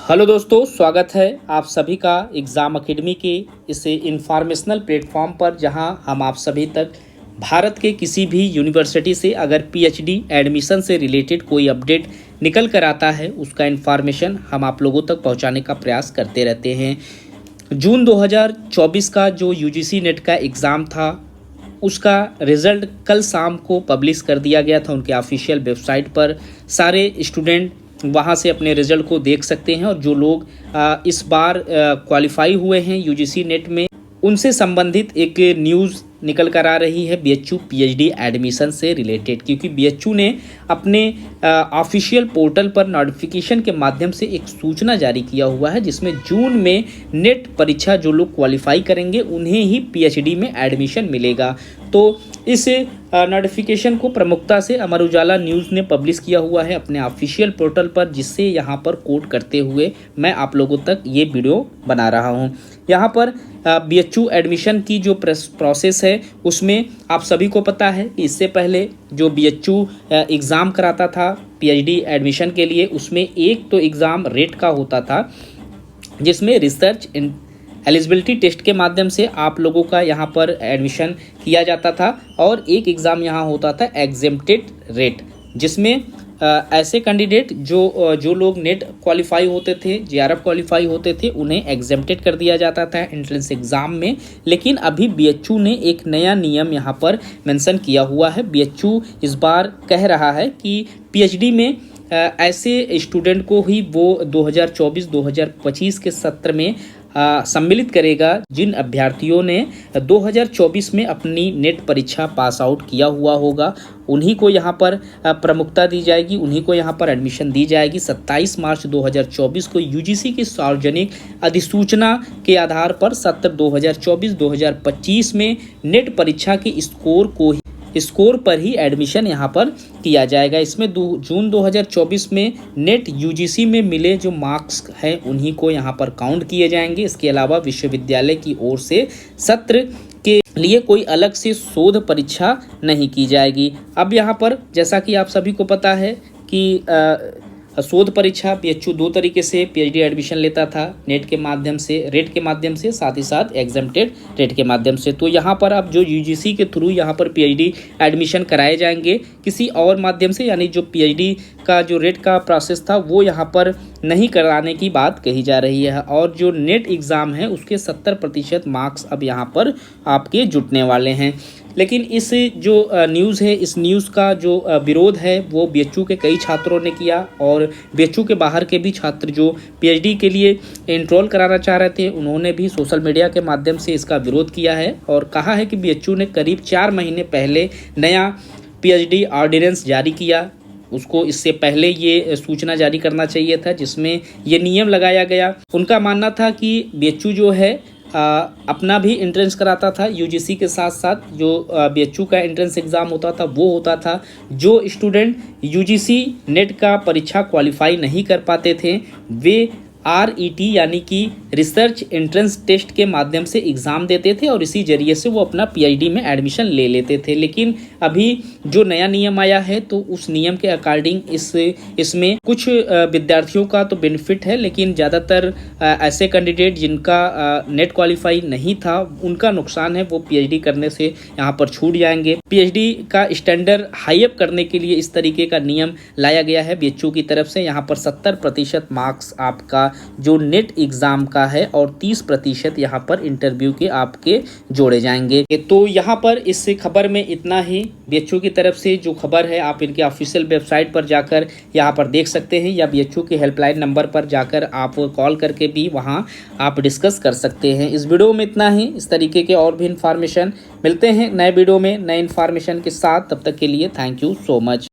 Hello दोस्तों, स्वागत है आप सभी का एग्ज़ाम अकेडमी के इस इंफॉर्मेशनल प्लेटफॉर्म पर, जहां हम आप सभी तक भारत के किसी भी यूनिवर्सिटी से अगर पीएचडी एडमिशन से रिलेटेड कोई अपडेट निकल कर आता है उसका इन्फॉर्मेशन हम आप लोगों तक पहुंचाने का प्रयास करते रहते हैं। जून 2024 का जो यूजीसी नेट का एग्ज़ाम था उसका रिज़ल्ट कल शाम को पब्लिश कर दिया गया था उनके ऑफिशियल वेबसाइट पर। सारे स्टूडेंट वहां से अपने रिज़ल्ट को देख सकते हैं और जो लोग इस बार क्वालिफाई हुए हैं यूजीसी नेट में उनसे संबंधित एक न्यूज़ निकल कर आ रही है बीएचयू पीएचडी एडमिशन से रिलेटेड, क्योंकि बीएचयू ने अपने ऑफिशियल पोर्टल पर नोटिफिकेशन के माध्यम से एक सूचना जारी किया हुआ है जिसमें जून में नेट परीक्षा जो लोग क्वालिफाई करेंगे उन्हें ही पीएचडी में एडमिशन मिलेगा। तो इस नोटिफिकेशन को प्रमुखता से अमर उजाला न्यूज़ ने पब्लिश किया हुआ है अपने ऑफिशियल पोर्टल पर, जिससे यहाँ पर कोट करते हुए मैं आप लोगों तक ये वीडियो बना रहा हूँ। यहाँ पर बीएचयू एडमिशन की जो प्रोसेस है उसमें आप सभी को पता है कि इससे पहले जो बीएचयू एग्ज़ाम कराता था पीएचडी एडमिशन के लिए, उसमें एक तो एग्ज़ाम रेट का होता था जिसमें रिसर्च एलिजिबिलिटी टेस्ट के माध्यम से आप लोगों का यहाँ पर एडमिशन किया जाता था, और एक एग्ज़ाम यहाँ होता था एग्जेम्प्टेड रेट, जिसमें ऐसे कैंडिडेट जो लोग नेट क्वालिफाई होते थे, जेआरएफ क्वालिफाई होते थे, उन्हें एग्जेम्प्टेड कर दिया जाता था एंट्रेंस एग्ज़ाम में। लेकिन अभी बीएचयू ने एक नया नियम यहाँ पर मेंशन किया हुआ है। बीएचयू इस बार कह रहा है कि पीएचडी में ऐसे स्टूडेंट को ही वो 2024-2025 के सत्र में सम्मिलित करेगा जिन अभ्यर्थियों ने 2024 में अपनी नेट परीक्षा पास आउट किया हुआ होगा। उन्हीं को यहाँ पर प्रमुखता दी जाएगी, उन्हीं को यहाँ पर एडमिशन दी जाएगी। 27 मार्च 2024 को यूजीसी की सार्वजनिक अधिसूचना के आधार पर सत्र 2024-2025 में नेट परीक्षा के स्कोर पर ही एडमिशन यहाँ पर किया जाएगा। इसमें जून 2024 में नेट यूजीसी में मिले जो मार्क्स हैं उन्हीं को यहाँ पर काउंट किए जाएंगे। इसके अलावा विश्वविद्यालय की ओर से सत्र के लिए कोई अलग से शोध परीक्षा नहीं की जाएगी। अब यहाँ पर जैसा कि आप सभी को पता है कि शोध परीक्षा बीएचयू दो तरीके से पीएचडी एडमिशन लेता था, नेट के माध्यम से, रेट के माध्यम से, साथ ही साथ एग्जेम्प्टेड रेट के माध्यम से। तो यहाँ पर अब जो यूजीसी के थ्रू यहाँ पर पीएचडी एडमिशन कराए जाएंगे किसी और माध्यम से, यानी जो पीएचडी का जो रेट का प्रोसेस था वो यहाँ पर नहीं कराने की बात कही जा रही है। और जो नेट एग्ज़ाम है उसके 70% मार्क्स अब यहाँ पर आपके जुटने वाले हैं। लेकिन इस जो न्यूज़ है, इस न्यूज़ का जो विरोध है वो बीएचयू के कई छात्रों ने किया, और बीएचयू के बाहर के भी छात्र जो पीएचडी के लिए एनरोल कराना चाह रहे थे उन्होंने भी सोशल मीडिया के माध्यम से इसका विरोध किया है और कहा है कि बीएचयू ने करीब 4 महीने पहले नया पीएचडी ऑर्डिनेंस जारी किया, उसको इससे पहले ये सूचना जारी करना चाहिए था जिसमें ये नियम लगाया गया। उनका मानना था कि बीएचयू जो है अपना भी एंट्रेंस कराता था यूजीसी के साथ साथ, जो बीएचयू का एंट्रेंस एग्ज़ाम होता था वो होता था। जो स्टूडेंट यूजीसी नेट का परीक्षा क्वालिफाई नहीं कर पाते थे वे आरईटी यानी कि रिसर्च एंट्रेंस टेस्ट के माध्यम से एग्ज़ाम देते थे और इसी जरिए से वो अपना पीएचडी में एडमिशन ले लेते थे। लेकिन अभी जो नया नियम आया है तो उस नियम के अकॉर्डिंग इसमें कुछ विद्यार्थियों का तो बेनिफिट है, लेकिन ज़्यादातर ऐसे कैंडिडेट जिनका नेट क्वालिफाई नहीं था उनका नुकसान है, वो पीएचडी करने से यहाँ पर छूट जाएंगे। पीएचडी का स्टैंडर्ड हाईअप करने के लिए इस तरीके का नियम लाया गया है बीएचयू की तरफ से। यहाँ पर 70% मार्क्स आपका जो नेट एग्ज़ाम का है और 30% यहाँ पर इंटरव्यू के आपके जोड़े जाएंगे। तो यहाँ पर इस खबर में इतना ही। बीएचयू की तरफ से जो खबर है आप इनके ऑफिशियल वेबसाइट पर जाकर यहाँ पर देख सकते हैं, या बीएचयू के हेल्पलाइन नंबर पर जाकर आप कॉल करके भी वहाँ आप डिस्कस कर सकते हैं। इस वीडियो में इतना ही। इस तरीके के और भी इन्फॉर्मेशन मिलते हैं नए वीडियो में नए इन्फॉर्मेशन के साथ। तब तक के लिए थैंक यू सो मच।